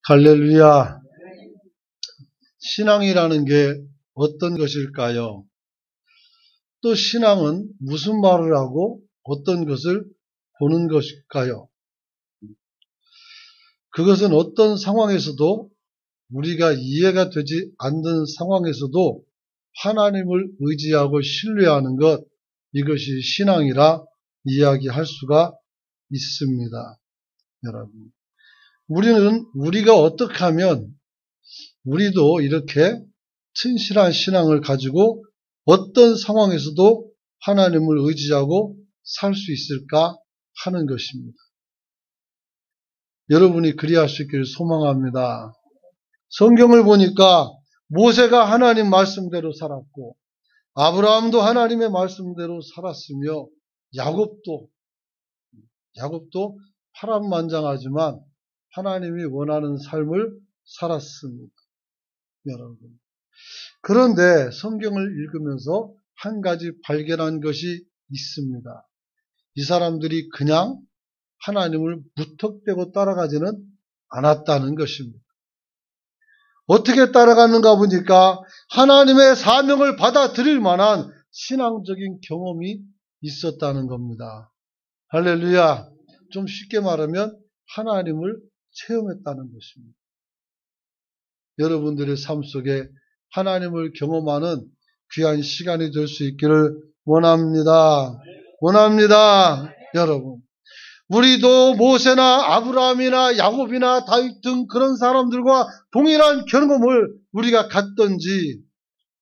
할렐루야. 신앙이라는 게 어떤 것일까요? 또 신앙은 무슨 말을 하고 어떤 것을 보는 것일까요? 그것은 어떤 상황에서도 우리가 이해가 되지 않는 상황에서도 하나님을 의지하고 신뢰하는 것, 이것이 신앙이라 이야기할 수가 있습니다. 여러분, 우리가 어떻게 하면 우리도 이렇게 진실한 신앙을 가지고 어떤 상황에서도 하나님을 의지하고 살 수 있을까 하는 것입니다. 여러분이 그리할 수 있기를 소망합니다. 성경을 보니까 모세가 하나님 말씀대로 살았고 아브라함도 하나님의 말씀대로 살았으며 야곱도 파란만장하지만 하나님이 원하는 삶을 살았습니다. 여러분. 그런데 성경을 읽으면서 한 가지 발견한 것이 있습니다. 이 사람들이 그냥 하나님을 무턱대고 따라가지는 않았다는 것입니다. 어떻게 따라갔는가 보니까 하나님의 사명을 받아들일 만한 신앙적인 경험이 있었다는 겁니다. 할렐루야. 좀 쉽게 말하면 하나님을 체험했다는 것입니다. 여러분들의 삶 속에 하나님을 경험하는 귀한 시간이 될 수 있기를 원합니다. 여러분. 우리도 모세나 아브라함이나 야곱이나 다윗 등 그런 사람들과 동일한 경험을 우리가 갖든지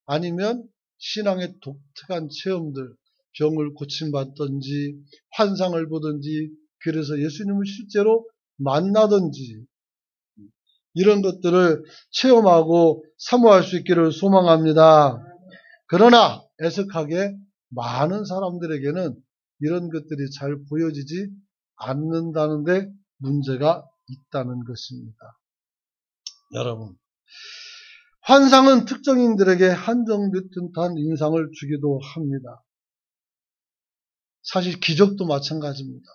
아니면 신앙의 독특한 체험들, 병을 고침받든지 환상을 보든지 그래서 예수님을 실제로 만나든지 이런 것들을 체험하고 사모할 수 있기를 소망합니다. 그러나 애석하게 많은 사람들에게는 이런 것들이 잘 보여지지 않는다는데 문제가 있다는 것입니다. 여러분, 환상은 특정인들에게 한정된 인상을 주기도 합니다. 사실 기적도 마찬가지입니다.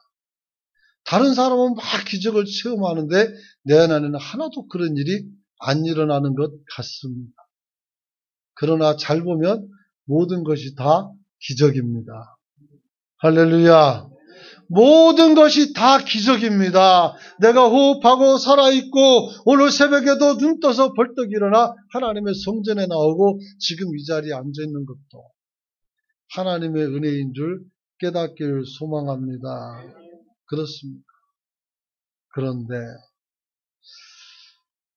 다른 사람은 막 기적을 체험하는데 내 안에는 하나도 그런 일이 안 일어나는 것 같습니다. 그러나 잘 보면 모든 것이 다 기적입니다. 할렐루야. 모든 것이 다 기적입니다. 내가 호흡하고 살아있고 오늘 새벽에도 눈 떠서 벌떡 일어나 하나님의 성전에 나오고 지금 이 자리에 앉아있는 것도 하나님의 은혜인 줄 깨닫기를 소망합니다. 그렇습니다. 그런데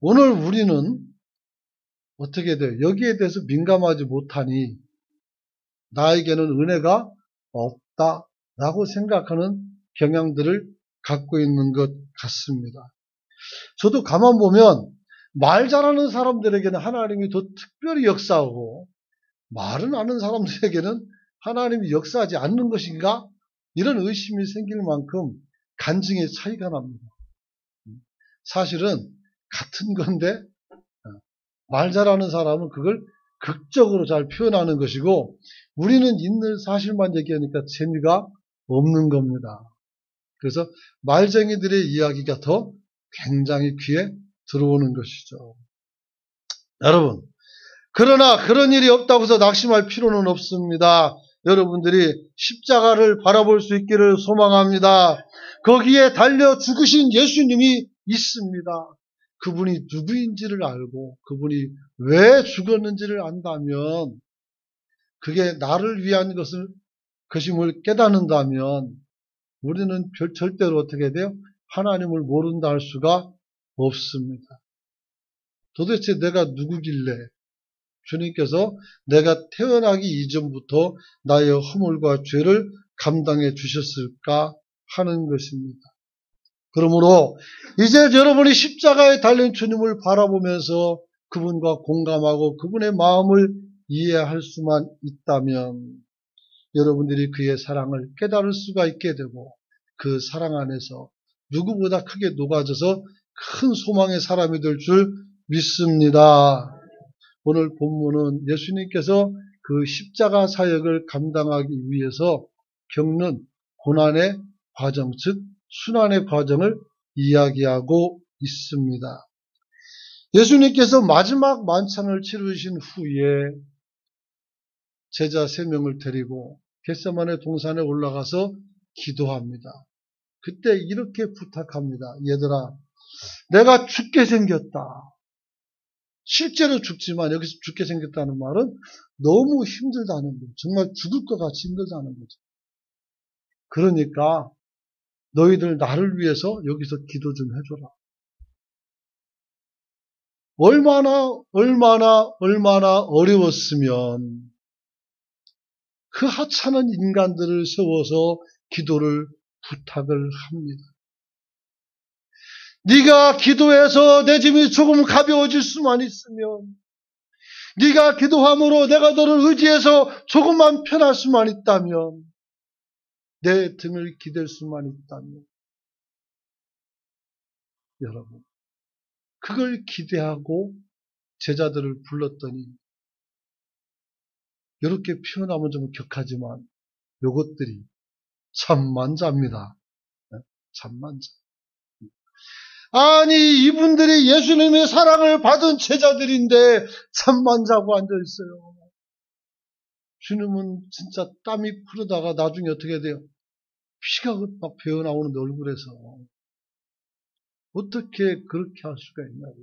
오늘 우리는 어떻게 돼요? 여기에 대해서 민감하지 못하니 나에게는 은혜가 없다라고 생각하는 경향들을 갖고 있는 것 같습니다. 저도 가만 보면 말 잘하는 사람들에게는 하나님이 더 특별히 역사하고 말은 아는 사람들에게는 하나님이 역사하지 않는 것인가? 이런 의심이 생길 만큼 간증의 차이가 납니다. 사실은 같은 건데 말 잘하는 사람은 그걸 극적으로 잘 표현하는 것이고 우리는 있는 사실만 얘기하니까 재미가 없는 겁니다. 그래서 말쟁이들의 이야기가 더 굉장히 귀에 들어오는 것이죠. 여러분, 그러나 그런 일이 없다고 해서 낙심할 필요는 없습니다. 여러분들이 십자가를 바라볼 수 있기를 소망합니다. 거기에 달려 죽으신 예수님이 있습니다. 그분이 누구인지를 알고 그분이 왜 죽었는지를 안다면 그게 나를 위한 것임을 깨닫는다면 우리는 절대로 어떻게 돼요? 하나님을 모른다 할 수가 없습니다. 도대체 내가 누구길래 주님께서 내가 태어나기 이전부터 나의 허물과 죄를 감당해 주셨을까 하는 것입니다. 그러므로 이제 여러분이 십자가에 달린 주님을 바라보면서 그분과 공감하고 그분의 마음을 이해할 수만 있다면 여러분들이 그의 사랑을 깨달을 수가 있게 되고 그 사랑 안에서 누구보다 크게 녹아져서 큰 소망의 사람이 될 줄 믿습니다. 오늘 본문은 예수님께서 그 십자가 사역을 감당하기 위해서 겪는 고난의 과정, 즉 순환의 과정을 이야기하고 있습니다. 예수님께서 마지막 만찬을 치르신 후에 제자 3명을 데리고 겟세마네 동산에 올라가서 기도합니다. 그때 이렇게 부탁합니다. 얘들아, 내가 죽게 생겼다. 실제로 죽지만 여기서 죽게 생겼다는 말은 너무 힘들다는 거죠. 정말 죽을 것 같이 힘들다는 거죠. 그러니까 너희들 나를 위해서 여기서 기도 좀 해줘라. 얼마나 어려웠으면 그 하찮은 인간들을 세워서 기도를 부탁을 합니다. 네가 기도해서 내 짐이 조금 가벼워질 수만 있으면, 네가 기도함으로 내가 너를 의지해서 조금만 편할 수만 있다면, 내 등을 기댈 수만 있다면, 여러분, 그걸 기대하고 제자들을 불렀더니, 이렇게 표현하면 좀 격하지만 요것들이 참만자입니다. 참만자. 아니, 이분들이 예수님의 사랑을 받은 제자들인데 참만자고 앉아있어요. 주님은 진짜 땀이 흐르다가 나중에 어떻게 돼요? 피가 막 배어나오는 얼굴에서 어떻게 그렇게 할 수가 있냐고.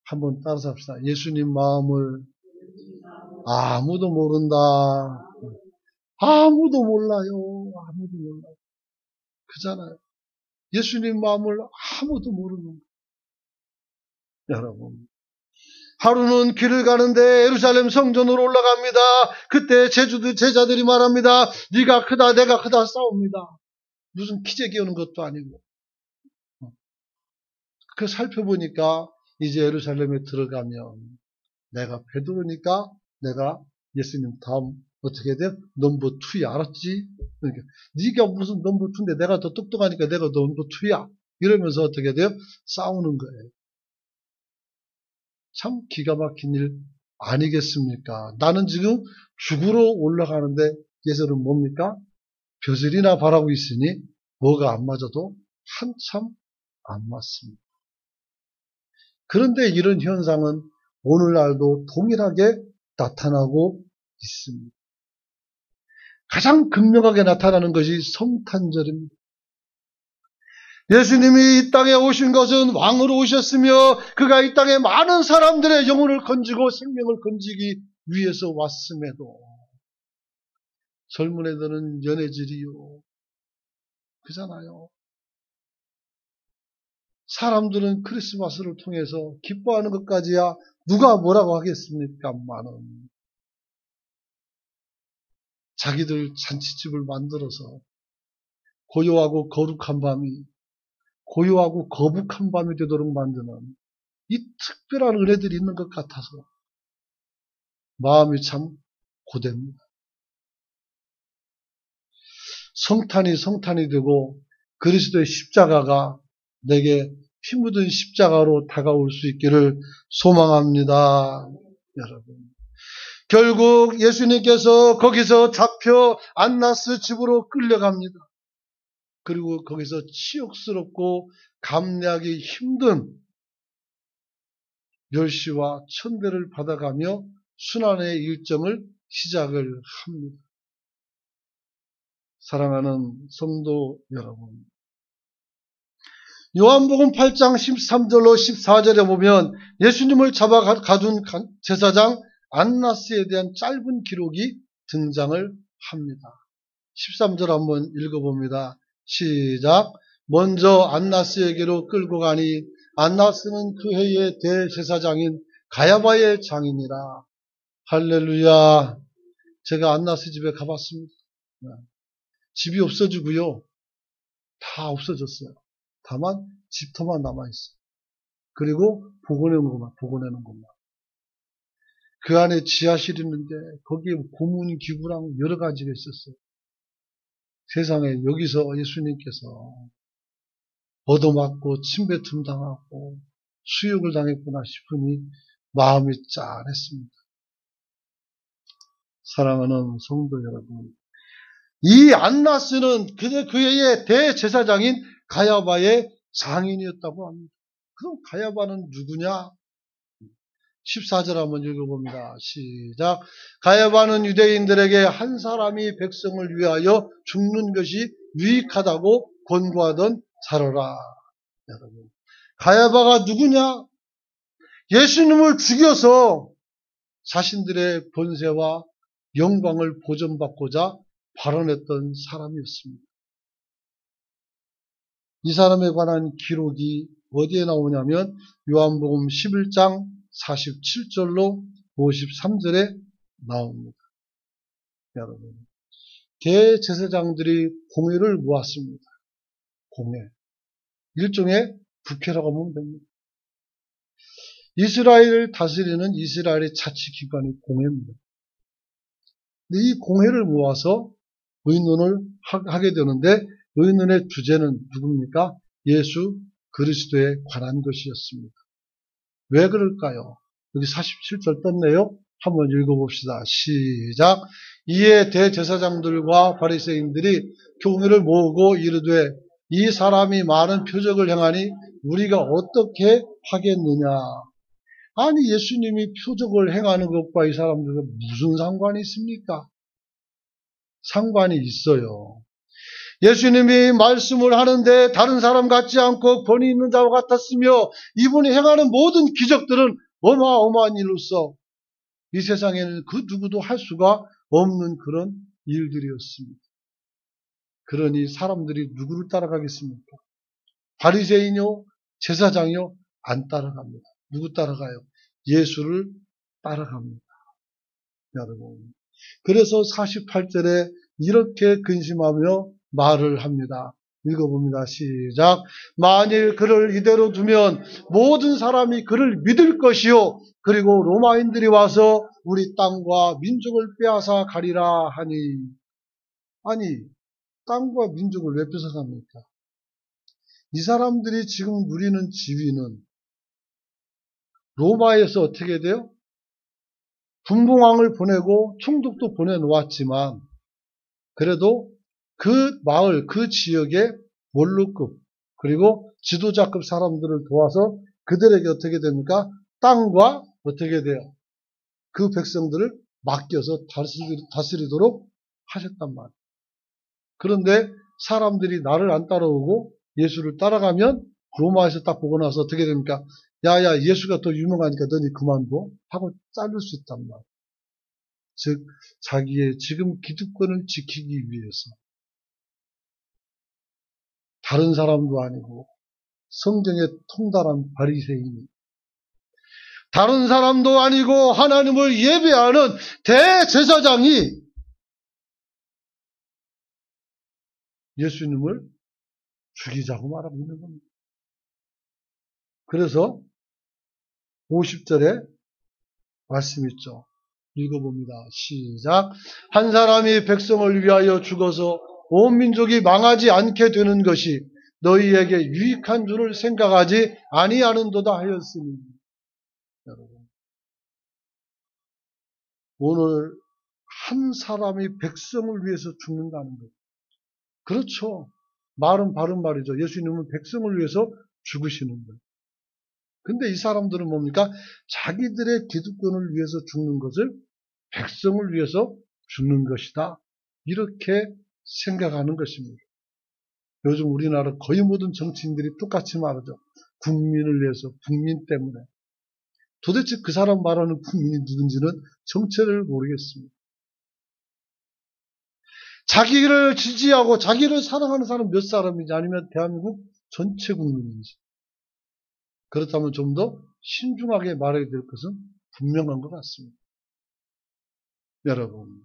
한번 따라서 합시다. 예수님 마음을 아무도 모른다. 아무도 몰라요. 아무도 몰라요. 그잖아요. 예수님 마음을 아무도 모르는 거예요. 여러분. 하루는 길을 가는데 예루살렘 성전으로 올라갑니다. 그때 제자들이 말합니다. 네가 크다 내가 크다 싸웁니다. 무슨 기적이 오는 것도 아니고. 그 살펴보니까 이제 예루살렘에 들어가면 내가 베드로니까 내가 예수님 다음 어떻게 돼? 넘버 2야. 알았지? 그러니까 네가 무슨 넘버 2인데 내가 더 똑똑하니까 내가 넘버 2야. 이러면서 어떻게 돼요? 싸우는 거예요. 참 기가 막힌 일 아니겠습니까? 나는 지금 죽으러 올라가는데 예수는 뭡니까? 벼슬이나 바라고 있으니 뭐가 안 맞아도 한참 안 맞습니다. 그런데 이런 현상은 오늘날도 동일하게 나타나고 있습니다. 가장 극명하게 나타나는 것이 성탄절입니다. 예수님이 이 땅에 오신 것은 왕으로 오셨으며 그가 이 땅에 많은 사람들의 영혼을 건지고 생명을 건지기 위해서 왔음에도 젊은 애들은 연애질이요. 그잖아요. 사람들은 크리스마스를 통해서 기뻐하는 것까지야 누가 뭐라고 하겠습니까만은 자기들 잔치집을 만들어서 고요하고 거룩한 밤이 고요하고 거북한 밤이 되도록 만드는 이 특별한 은혜들이 있는 것 같아서 마음이 참 고됩니다. 성탄이 되고 그리스도의 십자가가 내게 피 묻은 십자가로 다가올 수 있기를 소망합니다. 여러분. 결국 예수님께서 거기서 잡혀 안나스 집으로 끌려갑니다. 그리고 거기서 치욕스럽고 감내하기 힘든 멸시와 천대를 받아가며 순환의 일정을 시작을 합니다. 사랑하는 성도 여러분, 요한복음 8장 13절로 14절에 보면 예수님을 잡아 가둔 제사장 안나스에 대한 짧은 기록이 등장을 합니다. 13절 한번 읽어봅니다. 시작. 먼저 안나스에게로 끌고 가니 안나스는 그 해의 대제사장인 가야바의 장이니라. 할렐루야. 제가 안나스 집에 가봤습니다. 집이 없어지고요. 다 없어졌어요. 다만 집터만 남아있어요. 그리고 복원해놓은 것만. 그 안에 지하실이 있는데 거기에 고문 기구랑 여러 가지가 있었어요. 세상에 여기서 예수님께서 얻어맞고 침뱉음 당하고 수욕을 당했구나 싶으니 마음이 짠했습니다. 사랑하는 성도 여러분, 이 안나스는 그 해의 대제사장인 가야바의 장인이었다고 합니다. 그럼 가야바는 누구냐? 14절 한번 읽어봅니다. 시작. 가야바는 유대인들에게 한 사람이 백성을 위하여 죽는 것이 유익하다고 권고하던 자로라. 여러분, 가야바가 누구냐? 예수님을 죽여서 자신들의 권세와 영광을 보존받고자 발언했던 사람이었습니다. 이 사람에 관한 기록이 어디에 나오냐면 요한복음 11장 47절로 53절에 나옵니다. 여러분, 대제사장들이 공회를 모았습니다. 공회. 일종의 국회라고 하면 됩니다. 이스라엘을 다스리는 이스라엘의 자치기관이 공회입니다. 근데 이 공회를 모아서 의논을 하게 되는데 의논의 주제는 누굽니까? 예수 그리스도에 관한 것이었습니다. 왜 그럴까요? 여기 47절 떴네요. 한번 읽어봅시다. 시작. 이에 대제사장들과 바리새인들이 교회를 모으고 이르되 이 사람이 많은 표적을 행하니 우리가 어떻게 하겠느냐. 아니 예수님이 표적을 행하는 것과 이 사람들과 무슨 상관이 있습니까? 상관이 있어요. 예수님이 말씀을 하는데 다른 사람 같지 않고 권위 있는 자와 같았으며 이분이 행하는 모든 기적들은 어마어마한 일로서 이 세상에는 그 누구도 할 수가 없는 그런 일들이었습니다. 그러니 사람들이 누구를 따라가겠습니까? 바리새인요? 제사장이요? 안 따라갑니다. 누구 따라가요? 예수를 따라갑니다. 여러분. 그래서 48절에 이렇게 근심하며 말을 합니다. 읽어봅니다. 시작. 만일 그를 이대로 두면 모든 사람이 그를 믿을 것이요. 그리고 로마인들이 와서 우리 땅과 민족을 빼앗아 가리라 하니. 아니, 땅과 민족을 왜 뺏어갑니까? 이 사람들이 지금 누리는 지위는 로마에서 어떻게 돼요? 분봉왕을 보내고 총독도 보내놓았지만 그래도 그 마을, 그 지역의 원로급 그리고 지도자급 사람들을 도와서 그들에게 어떻게 됩니까? 땅과 어떻게 돼요? 그 백성들을 맡겨서 다스리도록 하셨단 말이에요. 그런데 사람들이 나를 안 따라오고 예수를 따라가면 로마에서 딱 보고 나서 어떻게 됩니까? 야야 예수가 더 유명하니까 너니 그만둬 하고 자를 수 있단 말이에요. 즉 자기의 지금 기득권을 지키기 위해서 다른 사람도 아니고 성경에 통달한 바리새인이 다른 사람도 아니고 하나님을 예배하는 대제사장이 예수님을 죽이자고 말하고 있는 겁니다. 그래서 50절에 말씀 있죠. 읽어봅니다. 시작. 한 사람이 백성을 위하여 죽어서 온 민족이 망하지 않게 되는 것이 너희에게 유익한 줄을 생각하지 아니하는도다 하였으니. 여러분, 오늘 한 사람이 백성을 위해서 죽는다는 것. 그렇죠. 말은 바른 말이죠. 예수님은 백성을 위해서 죽으시는 거예요. 근데 이 사람들은 뭡니까? 자기들의 기득권을 위해서 죽는 것을 백성을 위해서 죽는 것이다. 이렇게 생각하는 것입니다. 요즘 우리나라 거의 모든 정치인들이 똑같이 말하죠. 국민을 위해서, 국민 때문에. 도대체 그 사람 말하는 국민이 누군지는 정체를 모르겠습니다. 자기를 지지하고 자기를 사랑하는 사람 몇 사람인지 아니면 대한민국 전체 국민인지. 그렇다면 좀 더 신중하게 말해야 될 것은 분명한 것 같습니다. 여러분,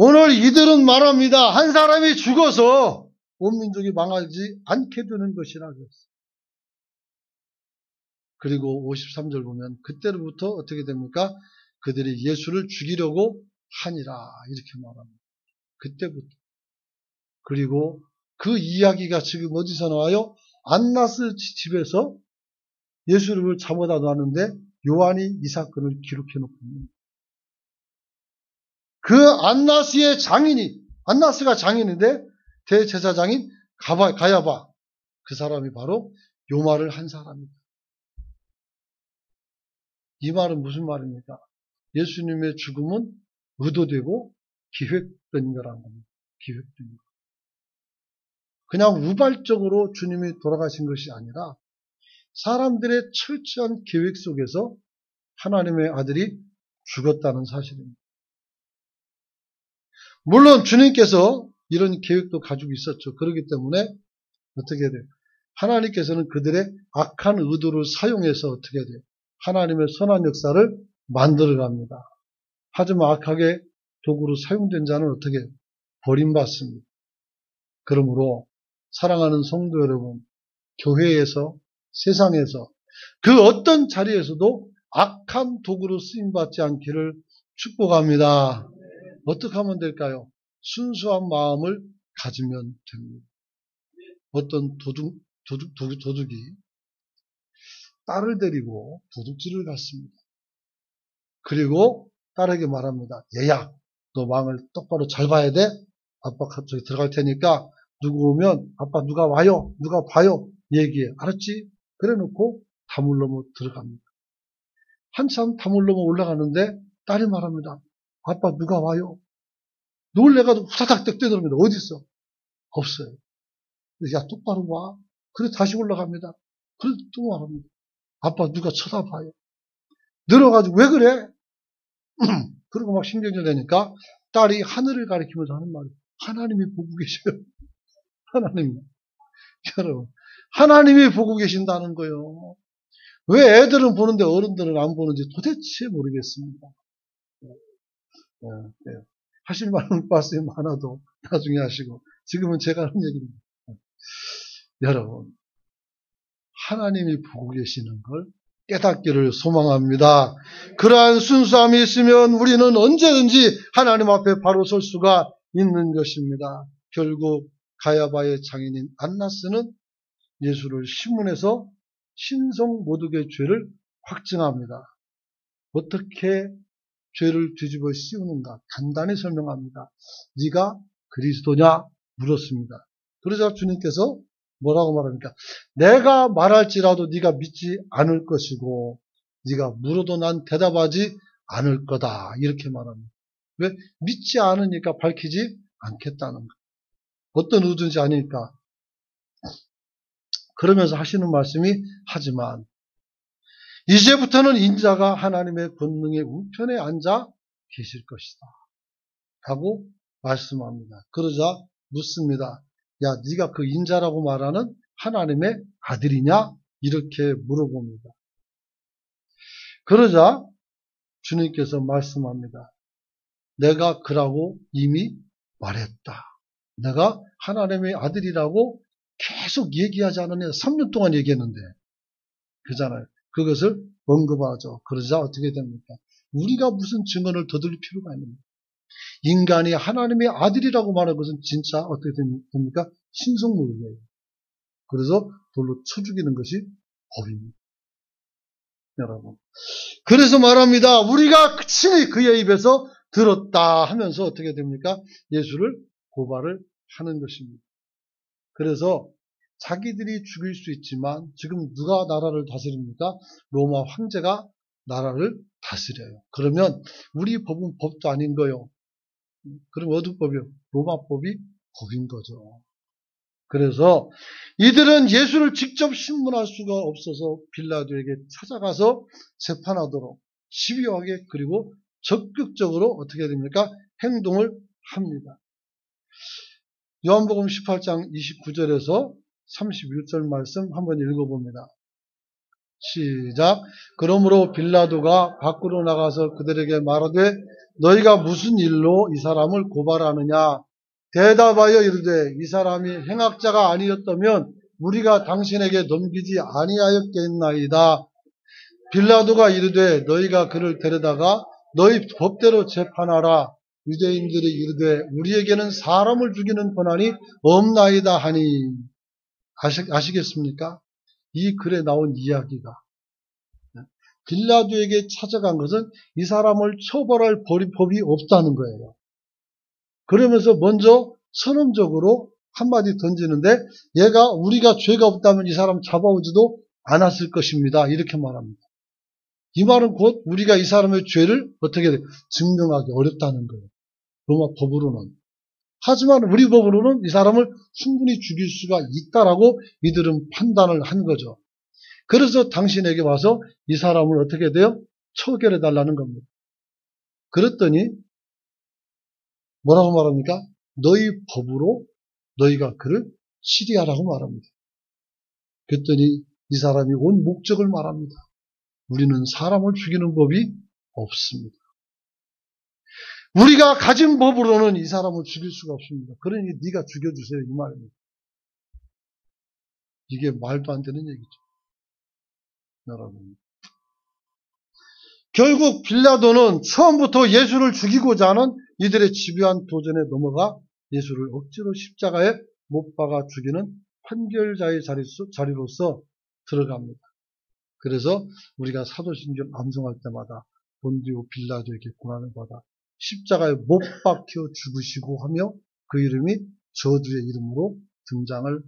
오늘 이들은 말합니다. 한 사람이 죽어서 온 민족이 망하지 않게 되는 것이라 그랬어요. 그리고 53절 보면 그때로부터 어떻게 됩니까? 그들이 예수를 죽이려고 하니라 이렇게 말합니다. 그때부터. 그리고 그 이야기가 지금 어디서 나와요? 안나스 집에서 예수를 잡아다 놨는데 요한이 이 사건을 기록해 놓고 있습니다. 그 안나스의 장인이, 안나스가 장인인데 대제사장인 가야바, 그 사람이 바로 요 말을 한 사람이다. 이 말은 무슨 말입니까? 예수님의 죽음은 의도되고 기획된 거라는 겁니다. 기획된 거. 그냥 우발적으로 주님이 돌아가신 것이 아니라 사람들의 철저한 계획 속에서 하나님의 아들이 죽었다는 사실입니다. 물론 주님께서 이런 계획도 가지고 있었죠. 그렇기 때문에 어떻게 돼요? 하나님께서는 그들의 악한 의도를 사용해서 어떻게 돼요? 하나님의 선한 역사를 만들어갑니다. 하지만 악하게 도구로 사용된 자는 어떻게 해요? 버림받습니다. 그러므로 사랑하는 성도 여러분, 교회에서, 세상에서 그 어떤 자리에서도 악한 도구로 쓰임받지 않기를 축복합니다. 어떻게 하면 될까요? 순수한 마음을 가지면 됩니다. 어떤 도둑이 딸을 데리고 도둑질을 갔습니다. 그리고 딸에게 말합니다. 얘야, 너 망을 똑바로 잘 봐야 돼. 아빠 갑자기 들어갈 테니까 누구 오면 아빠 누가 와요, 누가 봐요 얘기해. 알았지? 그래 놓고 담을 넘어 들어갑니다. 한참 담을 넘어 올라가는데 딸이 말합니다. 아빠 누가 와요? 놀래가지고 후다닥 뛰어들어갑니다. 어디 있어? 없어요. 야 똑바로 와. 그래 다시 올라갑니다. 그래 또 말합니다. 아빠 누가 쳐다봐요. 늘어가지고 왜 그래? 그러고 막 신경질 내니까 딸이 하늘을 가리키면서 하는 말이 하나님이 보고 계셔요. 하나님. 여러분 하나님이 보고 계신다는 거예요. 왜 애들은 보는데 어른들은 안 보는지 도대체 모르겠습니다. 하실 말씀이 많아도 나중에 하시고 지금은 제가 하는 얘기입니다. 여러분 하나님이 보고 계시는 걸 깨닫기를 소망합니다. 그러한 순수함이 있으면 우리는 언제든지 하나님 앞에 바로 설 수가 있는 것입니다. 결국 가야바의 장인인 안나스는 예수를 신문해서 신성 모독의 죄를 확증합니다. 어떻게 죄를 뒤집어 씌우는가 간단히 설명합니다. 네가 그리스도냐 물었습니다. 그러자 주님께서 뭐라고 말합니까? 내가 말할지라도 네가 믿지 않을 것이고 네가 물어도 난 대답하지 않을 거다. 이렇게 말합니다. 왜? 믿지 않으니까 밝히지 않겠다는 거. 어떤 의도인지 아니까. 그러면서 하시는 말씀이 하지만 이제부터는 인자가 하나님의 권능의 우편에 앉아 계실 것이다. 하고 말씀합니다. 그러자 묻습니다. 야, 네가 그 인자라고 말하는 하나님의 아들이냐? 이렇게 물어봅니다. 그러자 주님께서 말씀합니다. 내가 그라고 이미 말했다. 내가 하나님의 아들이라고 계속 얘기하지 않았냐? 3년 동안 얘기했는데. 그잖아요. 그것을 언급하죠. 그러자 어떻게 됩니까? 우리가 무슨 증언을 더 들을 필요가 있는가? 인간이 하나님의 아들이라고 말하는 것은 진짜 어떻게 됩니까? 신성모독이에요. 그래서 돌로 쳐 죽이는 것이 법입니다. 여러분. 그래서 말합니다. 우리가 친히 그의 입에서 들었다 하면서 어떻게 됩니까? 예수를 고발을 하는 것입니다. 그래서 자기들이 죽일 수 있지만 지금 누가 나라를 다스립니까? 로마 황제가 나라를 다스려요. 그러면 우리 법은 법도 아닌 거요. 그럼 어느 법이요? 로마법이 법인 거죠. 그래서 이들은 예수를 직접 신문할 수가 없어서 빌라도에게 찾아가서 재판하도록 집요하게 그리고 적극적으로 어떻게 됩니까? 행동을 합니다. 요한복음 18장 29절에서 31절 말씀 한번 읽어봅니다. 시작. 그러므로 빌라도가 밖으로 나가서 그들에게 말하되 너희가 무슨 일로 이 사람을 고발하느냐? 대답하여 이르되 이 사람이 행악자가 아니었다면 우리가 당신에게 넘기지 아니하였겠나이다. 빌라도가 이르되 너희가 그를 데려다가 너희 법대로 재판하라. 유대인들이 이르되 우리에게는 사람을 죽이는 권한이 없나이다 하니. 아시겠습니까? 이 글에 나온 이야기가 빌라도에게 찾아간 것은 이 사람을 처벌할 법이 없다는 거예요. 그러면서 먼저 선언적으로 한마디 던지는데 얘가 우리가 죄가 없다면 이 사람 잡아오지도 않았을 것입니다. 이렇게 말합니다. 이 말은 곧 우리가 이 사람의 죄를 어떻게 증명하기 어렵다는 거예요. 로마 법으로는. 하지만 우리 법으로는 이 사람을 충분히 죽일 수가 있다라고 이들은 판단을 한 거죠. 그래서 당신에게 와서 이 사람을 어떻게 돼요? 처결해 달라는 겁니다. 그랬더니 뭐라고 말합니까? 너희 법으로 너희가 그를 치리하라고 말합니다. 그랬더니 이 사람이 온 목적을 말합니다. 우리는 사람을 죽이는 법이 없습니다. 우리가 가진 법으로는 이 사람을 죽일 수가 없습니다. 그러니 네가 죽여주세요 이 말입니다. 이게 말도 안 되는 얘기죠. 여러분. 결국 빌라도는 처음부터 예수를 죽이고자 하는 이들의 집요한 도전에 넘어가 예수를 억지로 십자가에 못 박아 죽이는 판결자의 자리로서 들어갑니다. 그래서 우리가 사도신경 암송할 때마다 본디오 빌라도에게 고난을 받아 십자가에 못 박혀 죽으시고 하며 그 이름이 저주의 이름으로 등장을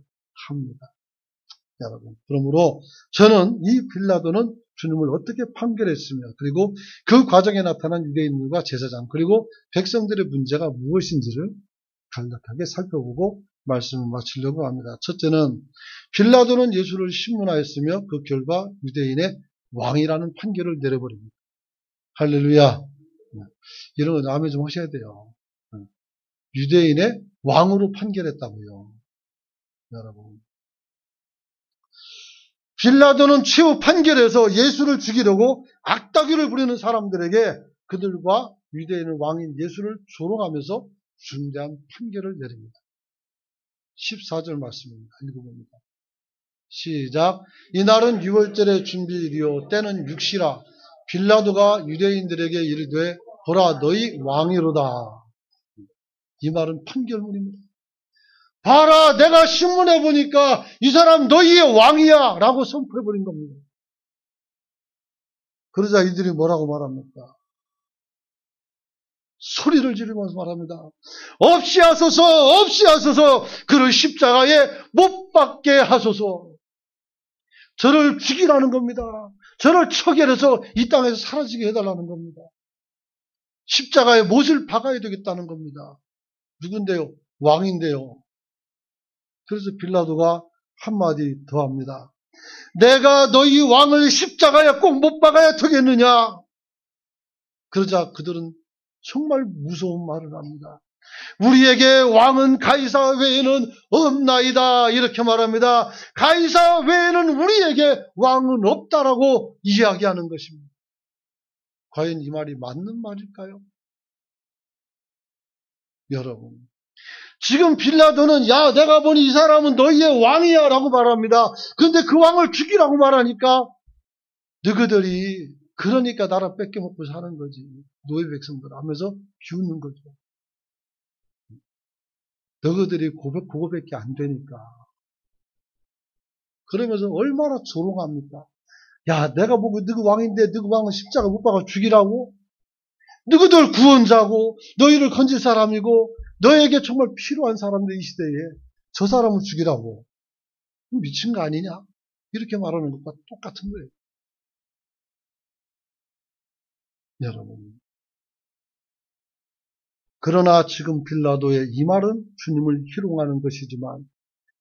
합니다. 여러분, 그러므로 저는 이 빌라도는 주님을 어떻게 판결했으며 그리고 그 과정에 나타난 유대인들과 제사장 그리고 백성들의 문제가 무엇인지를 간략하게 살펴보고 말씀을 마치려고 합니다. 첫째는 빌라도는 예수를 신문하였으며 그 결과 유대인의 왕이라는 판결을 내려버립니다. 할렐루야. 이런 거 아멘 좀 하셔야 돼요. 유대인의 왕으로 판결했다고요. 여러분. 빌라도는 최후 판결에서 예수를 죽이려고 악다귀를 부리는 사람들에게 그들과 유대인의 왕인 예수를 조롱하면서 중대한 판결을 내립니다. 14절 말씀입니다. 읽어봅니다. 시작. 이날은 유월절의 준비일이요 때는 육시라. 빌라도가 유대인들에게 이르되 보라 너희 왕이로다. 이 말은 판결문입니다. 봐라 내가 신문해 보니까 이 사람 너희의 왕이야 라고 선포해버린 겁니다. 그러자 이들이 뭐라고 말합니까? 소리를 지르면서 말합니다. 없이 하소서 없이 하소서 그를 십자가에 못 박게 하소서. 저를 죽이라는 겁니다. 저를 처결해서 이 땅에서 사라지게 해달라는 겁니다. 십자가에 못을 박아야 되겠다는 겁니다. 누군데요? 왕인데요. 그래서 빌라도가 한마디 더 합니다. 내가 너희 왕을 십자가에 꼭 못 박아야 되겠느냐? 그러자 그들은 정말 무서운 말을 합니다. 우리에게 왕은 가이사 외에는 없나이다. 이렇게 말합니다. 가이사 외에는 우리에게 왕은 없다라고 이야기하는 것입니다. 과연 이 말이 맞는 말일까요? 여러분. 지금 빌라도는 야 내가 보니 이 사람은 너희의 왕이야 라고 말합니다. 그런데 그 왕을 죽이라고 말하니까 너희들이 그러니까 나라 뺏겨먹고 사는 거지. 노예 백성들 하면서 비웃는 거죠. 너희들이 그거밖에 안 되니까. 그러면서 얼마나 조롱합니까? 야 내가 보고 너희 왕인데 너희 왕은 십자가 못 박아 죽이라고? 너희들 구원자고 너희를 건질 사람이고 너에게 정말 필요한 사람들 이 시대에 저 사람을 죽이라고. 미친 거 아니냐? 이렇게 말하는 것과 똑같은 거예요. 여러분. 그러나 지금 빌라도의 이 말은 주님을 희롱하는 것이지만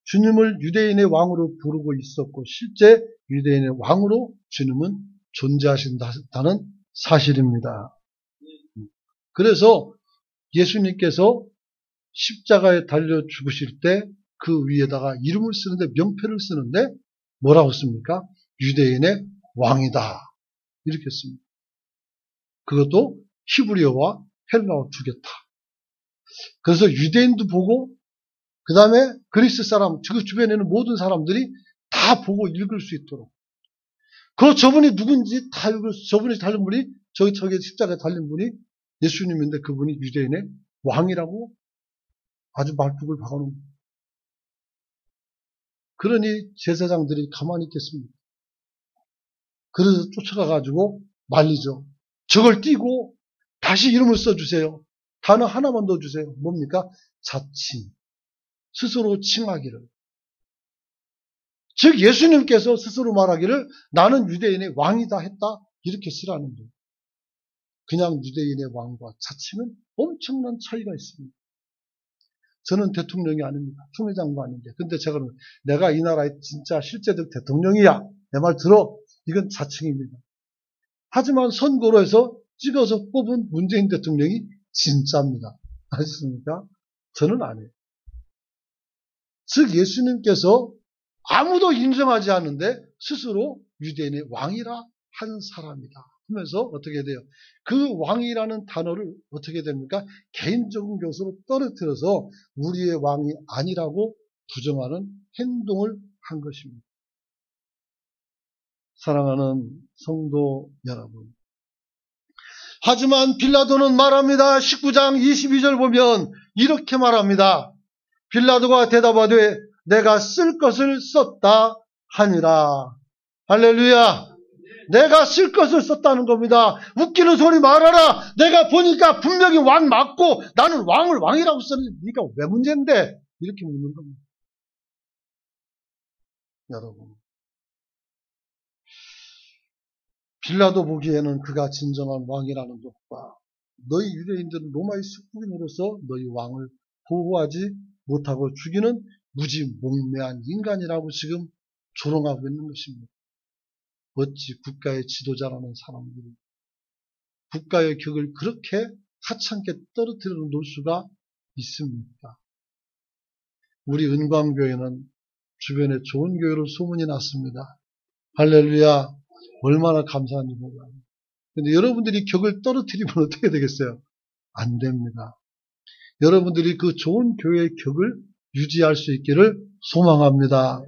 주님을 유대인의 왕으로 부르고 있었고 실제 유대인의 왕으로 주님은 존재하신다는 사실입니다. 그래서 예수님께서 십자가에 달려 죽으실 때 그 위에다가 이름을 쓰는데 명패를 쓰는데 뭐라고 씁니까? 유대인의 왕이다. 이렇게 씁니다. 그것도 히브리어와 헬라어 두 개 다. 그래서 유대인도 보고 그 다음에 그리스 사람, 그 주변에 있는 모든 사람들이 다 보고 읽을 수 있도록. 그 저분이 누군지 다 읽을 수, 저분이 달린 분이 저기 십자가에 달린 분이 예수님인데 그분이 유대인의 왕이라고 아주 말뚝을 박아놓은 거예요. 그러니 제사장들이 가만히 있겠습니다. 그래서 쫓아가가지고 말리죠. 저걸 띄고 다시 이름을 써주세요. 단어 하나만 넣어주세요. 뭡니까? 자칭. 스스로 칭하기를. 즉 예수님께서 스스로 말하기를 나는 유대인의 왕이다 했다. 이렇게 쓰라는 거예요. 그냥 유대인의 왕과 자칭은 엄청난 차이가 있습니다. 저는 대통령이 아닙니다. 총회장도 아닌데. 근데 제가 내가 이 나라의 진짜 실제적 대통령이야. 내 말 들어. 이건 자칭입니다. 하지만 선거로 해서 찍어서 뽑은 문재인 대통령이 진짜입니다. 아셨습니까? 저는 아니에요. 즉 예수님께서 아무도 인정하지 않는데 스스로 유대인의 왕이라 하는 사람이다 하면서 어떻게 돼요? 그 왕이라는 단어를 어떻게 됩니까? 개인적인 것으로 떨어뜨려서 우리의 왕이 아니라고 부정하는 행동을 한 것입니다. 사랑하는 성도 여러분, 하지만 빌라도는 말합니다. 19장 22절 보면 이렇게 말합니다. 빌라도가 대답하되 내가 쓸 것을 썼다 하니라. 할렐루야. 내가 쓸 것을 썼다는 겁니다. 웃기는 소리 말아라. 내가 보니까 분명히 왕 맞고 나는 왕을 왕이라고 썼는데 네가 왜 문제인데? 이렇게 묻는 겁니다. 여러분, 빌라도 보기에는 그가 진정한 왕이라는 것과 너희 유대인들은 로마의 숙국인으로서 너희 왕을 보호하지 못하고 죽이는 무지몽매한 인간이라고 지금 조롱하고 있는 것입니다. 어찌 국가의 지도자라는 사람들이 국가의 격을 그렇게 하찮게 떨어뜨려 놓을 수가 있습니까? 우리 은광교회는 주변에 좋은 교회로 소문이 났습니다. 할렐루야. 얼마나 감사한지 몰라요. 근데 여러분들이 격을 떨어뜨리면 어떻게 되겠어요? 안 됩니다. 여러분들이 그 좋은 교회의 격을 유지할 수 있기를 소망합니다.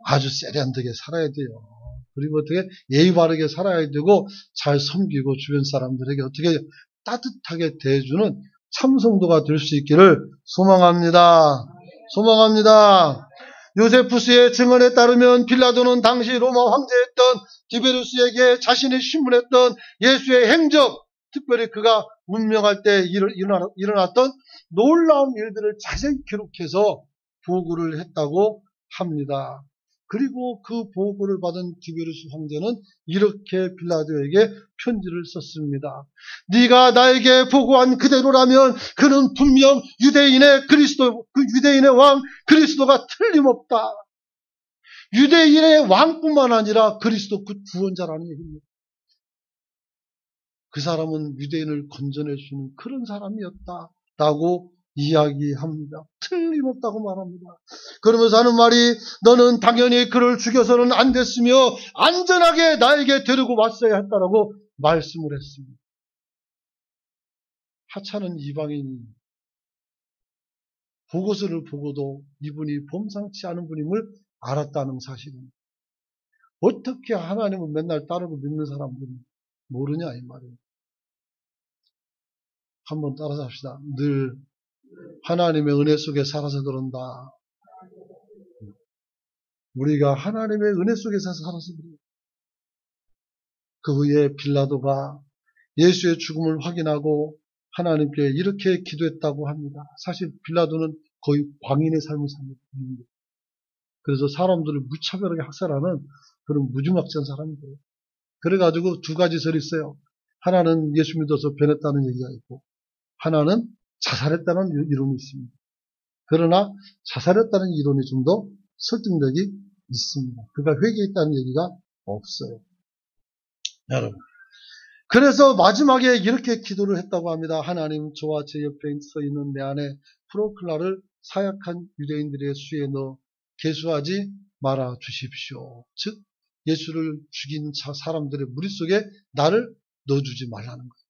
아주 세련되게 살아야 돼요. 그리고 어떻게 예의 바르게 살아야 되고 잘 섬기고 주변 사람들에게 어떻게 따뜻하게 대해주는 참성도가 될 수 있기를 소망합니다. 소망합니다. 요세푸스의 증언에 따르면 빌라도는 당시 로마 황제였던 디베루스에게 자신이 신문했던 예수의 행적, 특별히 그가 운명할 때 일어났던 놀라운 일들을 자세히 기록해서 보고를 했다고 합니다. 그리고 그 보고를 받은 디베루스 황제는 이렇게 빌라도에게 편지를 썼습니다. 네가 나에게 보고한 그대로라면 그는 분명 유대인의 그리스도, 그 유대인의 왕 그리스도가 틀림없다. 유대인의 왕뿐만 아니라 그리스도 그 구원자라는 얘기입니다. 그 사람은 유대인을 건져낼 수 있는 그런 사람이었다라고 이야기합니다. 틀림없다고 말합니다. 그러면서 하는 말이 너는 당연히 그를 죽여서는 안 됐으며 안전하게 나에게 데리고 왔어야 했다라고 말씀을 했습니다. 하찮은 이방인이 보고서를 보고도 이분이 범상치 않은 분임을 알았다는 사실입니다. 어떻게 하나님을 맨날 따르고 믿는 사람들이 모르냐 이 말이에요. 한번 따라서 합시다. 늘 하나님의 은혜 속에 살아서 그런다. 우리가 하나님의 은혜 속에서 살아서 그래요. 그 후에 빌라도가 예수의 죽음을 확인하고 하나님께 이렇게 기도했다고 합니다. 사실 빌라도는 거의 광인의 삶을 삽니다. 그래서 사람들을 무차별하게 학살하는 그런 무중학전 사람이에요. 그래가지고 두 가지 설이 있어요. 하나는 예수 믿어서 변했다는 얘기가 있고 하나는 자살했다는 이론이 있습니다. 그러나 자살했다는 이론이 좀 더 설득력이 있습니다. 그가 회개했다는 얘기가 없어요. 여러분. 그래서 마지막에 이렇게 기도를 했다고 합니다. 하나님, 저와 제 옆에 서 있는 내 아내 프로클라를 사약한 유대인들의 수에 넣어 계수하지 말아 주십시오. 즉 예수를 죽인 사람들의 무리 속에 나를 넣어주지 말라는 거예요.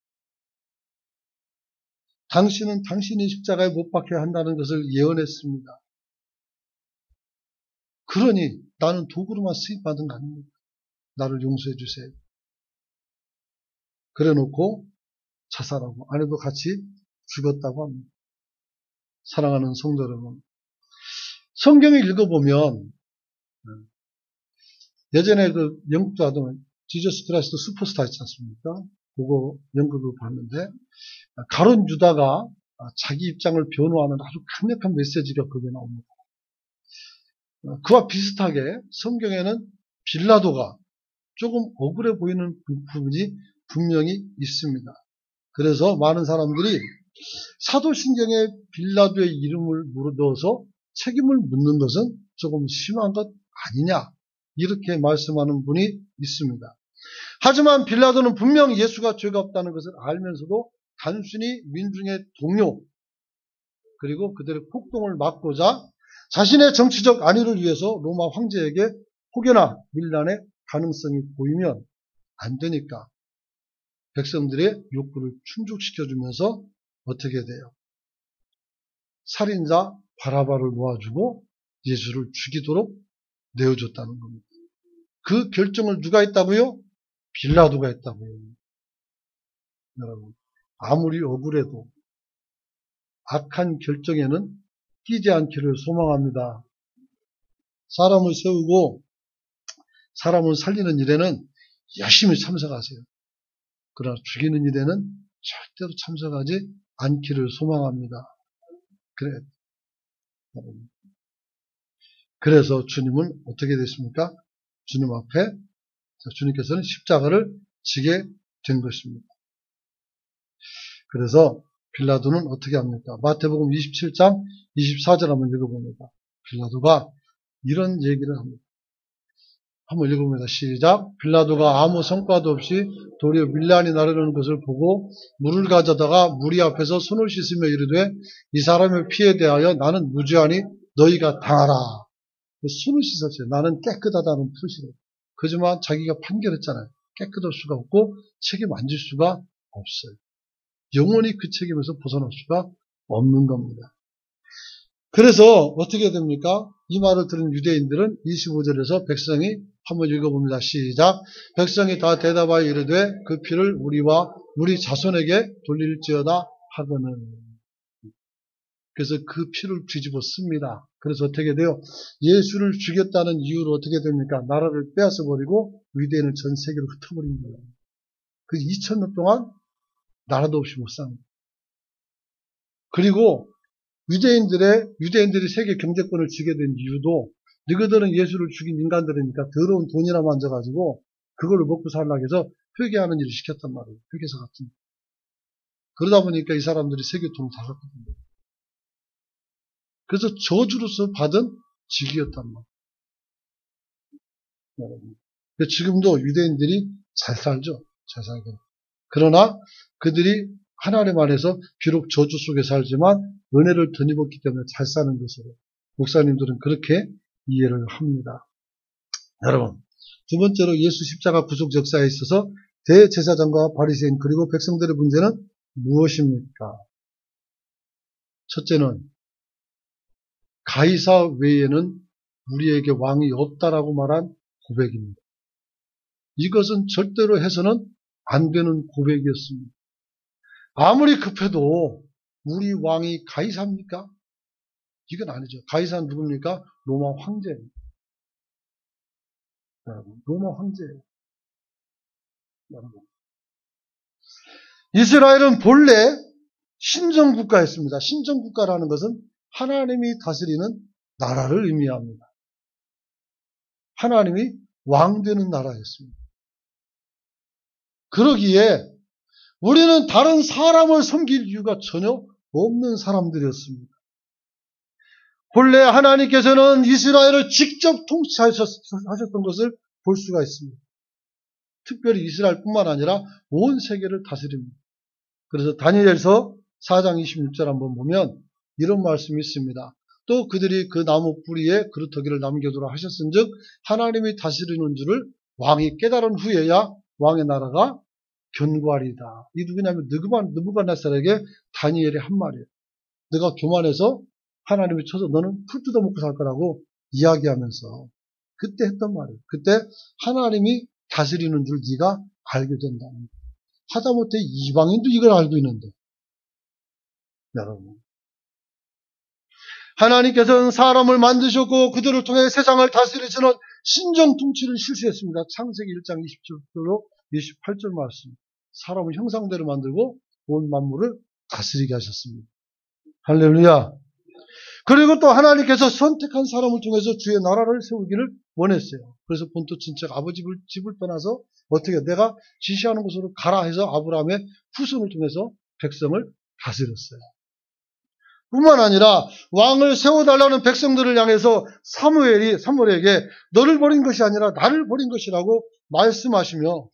당신은 당신이 십자가에 못 박혀야 한다는 것을 예언했습니다. 그러니 나는 도구로만 쓰임받은 거 아닙니까? 나를 용서해 주세요. 그래놓고 자살하고 아내도 같이 죽었다고 합니다. 사랑하는 성도 여러분, 성경을 읽어보면 예전에 그 영국도 하던 지저스 크라이스트 슈퍼스타 있지 않습니까? 그거 연극을 봤는데 가룟 유다가 자기 입장을 변호하는 아주 강력한 메시지가 거기에 나옵니다. 그와 비슷하게 성경에는 빌라도가 조금 억울해 보이는 부분이 분명히 있습니다. 그래서 많은 사람들이 사도신경에 빌라도의 이름을 넣어서 책임을 묻는 것은 조금 심한 것 아니냐, 이렇게 말씀하는 분이 있습니다. 하지만 빌라도는 분명 예수가 죄가 없다는 것을 알면서도 단순히 민중의 동요 그리고 그들의 폭동을 막고자 자신의 정치적 안위를 위해서 로마 황제에게 혹여나 밀란의 가능성이 보이면 안 되니까 백성들의 욕구를 충족시켜주면서 어떻게 돼요? 살인자 바라바를 모아주고 예수를 죽이도록 내어줬다는 겁니다. 그 결정을 누가 했다고요? 빌라도가 했다고요. 여러분, 아무리 억울해도 악한 결정에는 끼지 않기를 소망합니다. 사람을 세우고 사람을 살리는 일에는 열심히 참석하세요. 그러나 죽이는 일에는 절대로 참석하지 않기를 소망합니다. 그래서 주님은 어떻게 됐습니까? 주님 앞에 주님께서는 십자가를 지게 된 것입니다. 그래서 빌라도는 어떻게 합니까? 마태복음 27장 24절 한번 읽어봅니다. 빌라도가 이런 얘기를 합니다. 한번 읽어봅니다. 시작. 빌라도가 아무 성과도 없이 도리어 밀란이 나르는 것을 보고 물을 가져다가 무리 앞에서 손을 씻으며 이르되 이 사람의 피에 대하여 나는 무죄하니 너희가 당하라. 손을 씻었어요. 나는 깨끗하다는 표시로. 그지만 자기가 판결했잖아요. 깨끗할 수가 없고 책임 안 질 수가 없어요. 영원히 그 책임에서 벗어날 수가 없는 겁니다. 그래서 어떻게 됩니까? 이 말을 들은 유대인들은 25절에서 백성이 한번 읽어봅니다. 시작. 백성이 다 대답하여 이르되 그 피를 우리와 우리 자손에게 돌릴지어다 하거늘. 그래서 그 피를 뒤집어 씁니다. 그래서 어떻게 돼요? 예수를 죽였다는 이유로 어떻게 됩니까? 나라를 빼앗아 버리고 유대인을 전 세계로 흩어버린 거예요. 그 2000년 동안 나라도 없이 못 삽니다. 그리고 유대인들이 세계 경제권을 쥐게 된 이유도 너희들은 예수를 죽인 인간들이니까 더러운 돈이나 만져가지고 그걸로 먹고 살라고 해서 회개하는 일을 시켰단 말이에요. 회계사 같은. 그러다 보니까 이 사람들이 세계 돈을 다 샀거든요. 그래서 저주로서 받은 직위였단 말이에요. 지금도 유대인들이 잘 살죠. 잘 살고. 그러나 그들이 하나님 안에서 비록 저주 속에 살지만 은혜를 덧입었기 때문에 잘 사는 것으로 목사님들은 그렇게 이해를 합니다. 여러분, 두 번째로 예수 십자가 부속 역사에 있어서 대제사장과 바리새인 그리고 백성들의 문제는 무엇입니까? 첫째는 가이사 외에는 우리에게 왕이 없다라고 말한 고백입니다. 이것은 절대로 해서는 안 되는 고백이었습니다. 아무리 급해도 우리 왕이 가이사입니까? 이건 아니죠. 가이사는 누굽니까? 로마 황제입니다. 여러분, 로마 황제예요. 여러분. 이스라엘은 본래 신정국가였습니다. 신정국가라는 것은 하나님이 다스리는 나라를 의미합니다. 하나님이 왕되는 나라였습니다. 그러기에 우리는 다른 사람을 섬길 이유가 전혀 없는 사람들이었습니다. 본래 하나님께서는 이스라엘을 직접 통치하셨던 것을 볼 수가 있습니다. 특별히 이스라엘뿐만 아니라 온 세계를 다스립니다. 그래서 다니엘서 4장 26절 한번 보면 이런 말씀이 있습니다. 또 그들이 그 나무 뿌리에 그루터기를 남겨두라 하셨은즉 하나님이 다스리는 줄을 왕이 깨달은 후에야 왕의 나라가 견고하리다. 이 누구냐면 느부갓네살에게 다니엘이 한 말이에요. 너가 교만해서 하나님이 쳐서 너는 풀 뜯어먹고 살 거라고 이야기하면서 그때 했던 말이에요. 그때 하나님이 다스리는 줄 네가 알게 된다는 거예요. 하다못해 이방인도 이걸 알고 있는데 여러분, 하나님께서는 사람을 만드셨고 그들을 통해 세상을 다스리시는 신정 통치를 실시했습니다. 창세기 1장 27절로 28절 말씀. 사람을 형상대로 만들고 온 만물을 다스리게 하셨습니다. 할렐루야. 그리고 또 하나님께서 선택한 사람을 통해서 주의 나라를 세우기를 원했어요. 그래서 본토 친척 아버지 집을 떠나서 어떻게 내가 지시하는 곳으로 가라 해서 아브라함의 후손을 통해서 백성을 다스렸어요. 뿐만 아니라 왕을 세워달라는 백성들을 향해서 사무엘에게 너를 버린 것이 아니라 나를 버린 것이라고 말씀하시며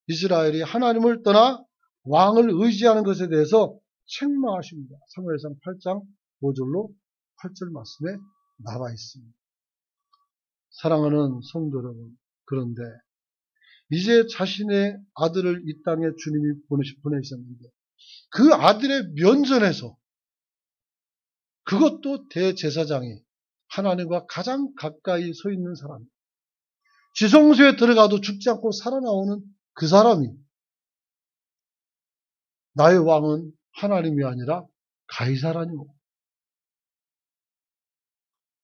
이스라엘이 하나님을 떠나 왕을 의지하는 것에 대해서 책망하십니다. 사무엘상 8장 5절로 8절 말씀에 나와 있습니다. 사랑하는 성도 여러분, 그런데 이제 자신의 아들을 이 땅에 주님이 보내셨는데 그 아들의 면전에서 그것도 대제사장이 하나님과 가장 가까이 서 있는 사람, 지성소에 들어가도 죽지 않고 살아나오는 그 사람이 나의 왕은 하나님이 아니라 가이사라뇨.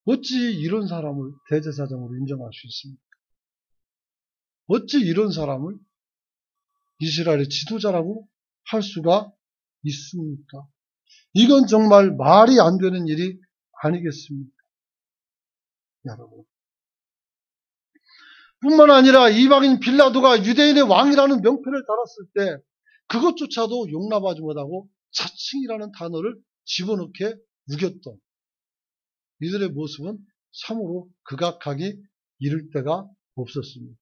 어찌 이런 사람을 대제사장으로 인정할 수 있습니까? 어찌 이런 사람을 이스라엘의 지도자라고 할 수가 있습니까? 이건 정말 말이 안 되는 일이 아니겠습니까? 여러분. 뿐만 아니라 이방인 빌라도가 유대인의 왕이라는 명패를 달았을 때 그것조차도 용납하지 못하고 자칭이라는 단어를 집어넣게 우겼던 이들의 모습은 참으로 극악하기 이를 데가 없었습니다.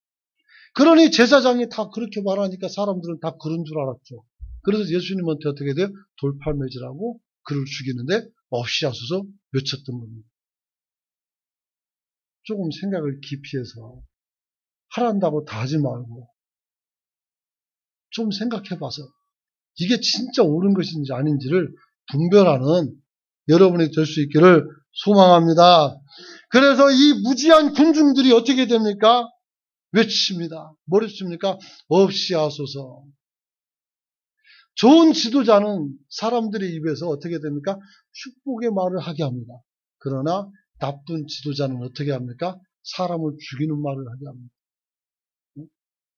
그러니 제사장이 다 그렇게 말하니까 사람들은 다 그런 줄 알았죠. 그래서 예수님한테 어떻게 돼요? 돌팔매질하고 그를 죽이는데 없이 하소서 외쳤던 겁니다. 조금 생각을 깊이 해서 하란다고 다 하지 말고 좀 생각해봐서 이게 진짜 옳은 것인지 아닌지를 분별하는 여러분이 될 수 있기를 소망합니다. 그래서 이 무지한 군중들이 어떻게 됩니까? 외칩니다. 뭘 외칩니까? 없이 하소서. 좋은 지도자는 사람들의 입에서 어떻게 됩니까? 축복의 말을 하게 합니다. 그러나 나쁜 지도자는 어떻게 합니까? 사람을 죽이는 말을 하게 합니다.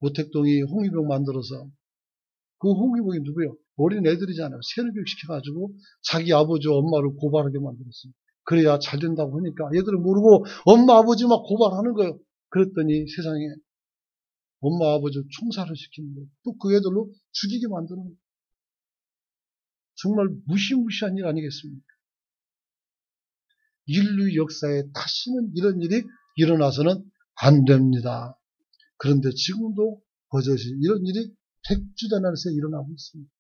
오택동이 홍위병 만들어서 그 홍위병이 누구예요? 어린 애들이잖아요. 세뇌교육 시켜가지고 자기 아버지와 엄마를 고발하게 만들었어요. 그래야 잘 된다고 하니까 얘들은 모르고 엄마 아버지 막 고발하는 거예요. 그랬더니 세상에 엄마 아버지 총살을 시키는 거예요. 또 그 애들로 죽이게 만드는 거예요. 정말 무시무시한 일 아니겠습니까? 인류 역사에 다시는 이런 일이 일어나서는 안 됩니다. 그런데 지금도 버젓이 이런 일이 백주대낮에 일어나고 있습니다.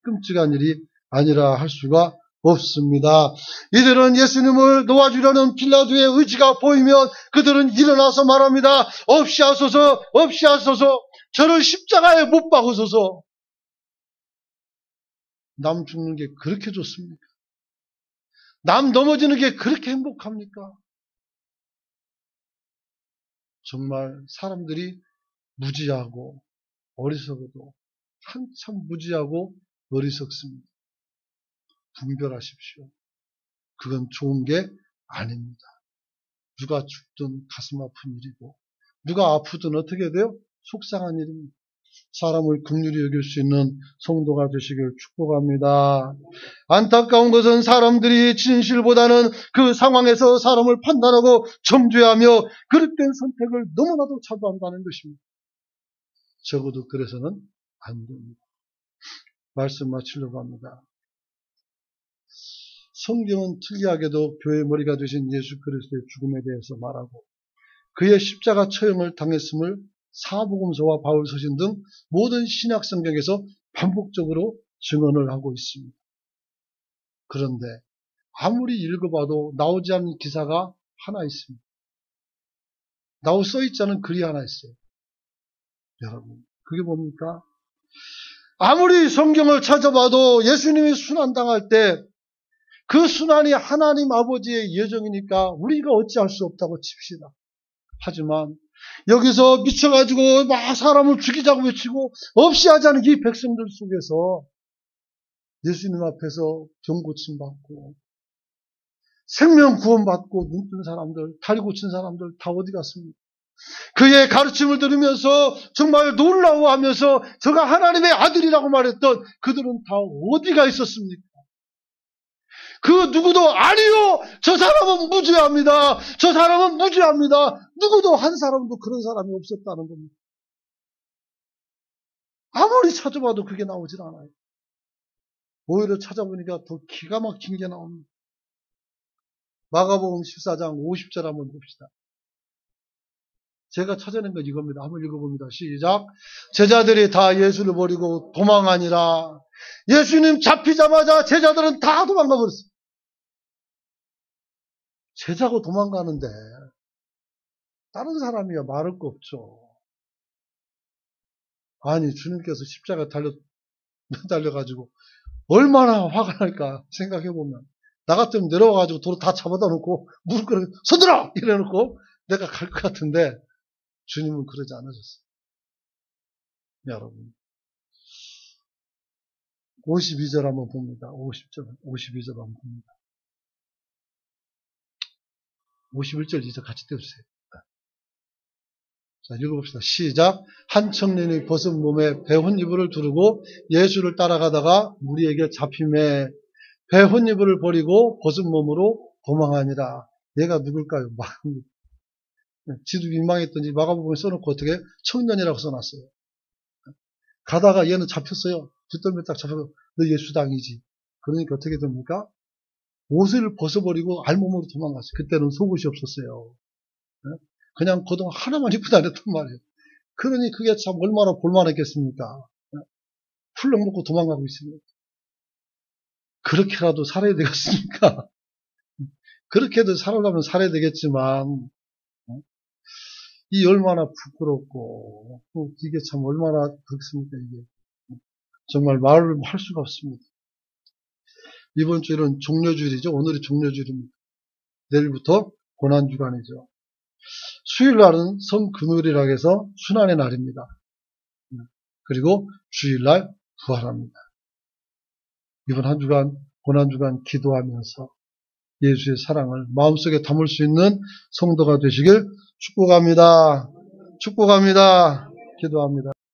끔찍한 일이 아니라 할 수가 없습니다. 이들은 예수님을 놓아주려는 빌라도의 의지가 보이면 그들은 일어나서 말합니다. 없이 하소서, 없이 하소서, 저를 십자가에 못 박으소서. 남 죽는 게 그렇게 좋습니까? 남 넘어지는 게 그렇게 행복합니까? 정말 사람들이 무지하고 어리석어도 한참 무지하고 어리석습니다. 분별하십시오. 그건 좋은 게 아닙니다. 누가 죽든 가슴 아픈 일이고 누가 아프든 어떻게 돼요? 속상한 일입니다. 사람을 긍휼히 여길 수 있는 성도가 되시길 축복합니다. 안타까운 것은 사람들이 진실보다는 그 상황에서 사람을 판단하고 정죄하며 그릇된 선택을 너무나도 자부한다는 것입니다. 적어도 그래서는 안 됩니다. 말씀 마치려고 합니다. 성경은 특이하게도 교회의 머리가 되신 예수 그리스도의 죽음에 대해서 말하고 그의 십자가 처형을 당했음을 사복음서와 바울 서신 등 모든 신약 성경에서 반복적으로 증언을 하고 있습니다. 그런데 아무리 읽어봐도 나오지 않는 기사가 하나 있습니다. 써있지 않은 글이 하나 있어요. 여러분, 그게 뭡니까? 아무리 성경을 찾아봐도 예수님이 순환당할 때 그 순환이 하나님 아버지의 예정이니까 우리가 어찌할 수 없다고 칩시다. 하지만 여기서 미쳐가지고 막 사람을 죽이자고 외치고 없이 하자는 이 백성들 속에서 예수님 앞에서 병 고침받고 생명 구원받고 눈 뜬 사람들, 다리 고친 사람들 다 어디 갔습니까? 그의 가르침을 들으면서 정말 놀라워하면서 저가 하나님의 아들이라고 말했던 그들은 다 어디가 있었습니까? 그 누구도 아니요, 저 사람은 무죄합니다. 저 사람은 무죄합니다. 누구도 한 사람도 그런 사람이 없었다는 겁니다. 아무리 찾아봐도 그게 나오질 않아요. 오히려 찾아보니까 더 기가 막힌 게 나옵니다. 마가복음 14장 50절 한번 봅시다. 제가 찾아낸 건 이겁니다. 한번 읽어봅니다. 시작. 제자들이 다 예수를 버리고 도망하니라. 예수님 잡히자마자 제자들은 다 도망가 버렸어요. 제자고 도망가는데 다른 사람이야 말할 거 없죠. 아니 주님께서 십자가 달려가지고 얼마나 화가 날까 생각해보면 나 같으면 내려와가지고 도로 다 잡아다 놓고 무릎 꿇어 손들어! 이래놓고 내가 갈 것 같은데 주님은 그러지 않으셨어요. 여러분 52절 한번 봅니다. 52절 한번 봅니다. 51절 이제 같이 떼주세요. 자, 읽어봅시다. 시작. 한 청년이 벗은 몸에 배혼이불을 두르고 예수를 따라가다가 무리에게 잡힘에 배혼이불을 버리고 벗은 몸으로 도망하니라. 얘가 누굴까요? 지도 민망했던지 마가복음에 써놓고 어떻게 청년이라고 써놨어요. 가다가 얘는 잡혔어요. 뒷덜미 딱 잡혀서 너 예수당이지. 그러니까 어떻게 됩니까? 옷을 벗어버리고 알몸으로 도망갔어요. 그때는 속옷이 없었어요. 그냥 겉옷 하나만 입고 다녔단 말이에요. 그러니 그게 참 얼마나 볼만했겠습니까? 풀렁 먹고 도망가고 있습니다. 그렇게라도 살아야 되겠습니까? 그렇게도 살아가면 살아야 되겠지만 이 얼마나 부끄럽고 이게 참 얼마나 그렇습니까? 이게 정말 말을 할 수가 없습니다. 이번 주일은 종료주일이죠. 오늘이 종료주일입니다. 내일부터 고난주간이죠. 수요일날은 성금요일이라고 해서 순환의 날입니다. 그리고 주일날 부활합니다. 이번 한 주간 고난주간 기도하면서 예수의 사랑을 마음속에 담을 수 있는 성도가 되시길 축복합니다. 축복합니다. 기도합니다.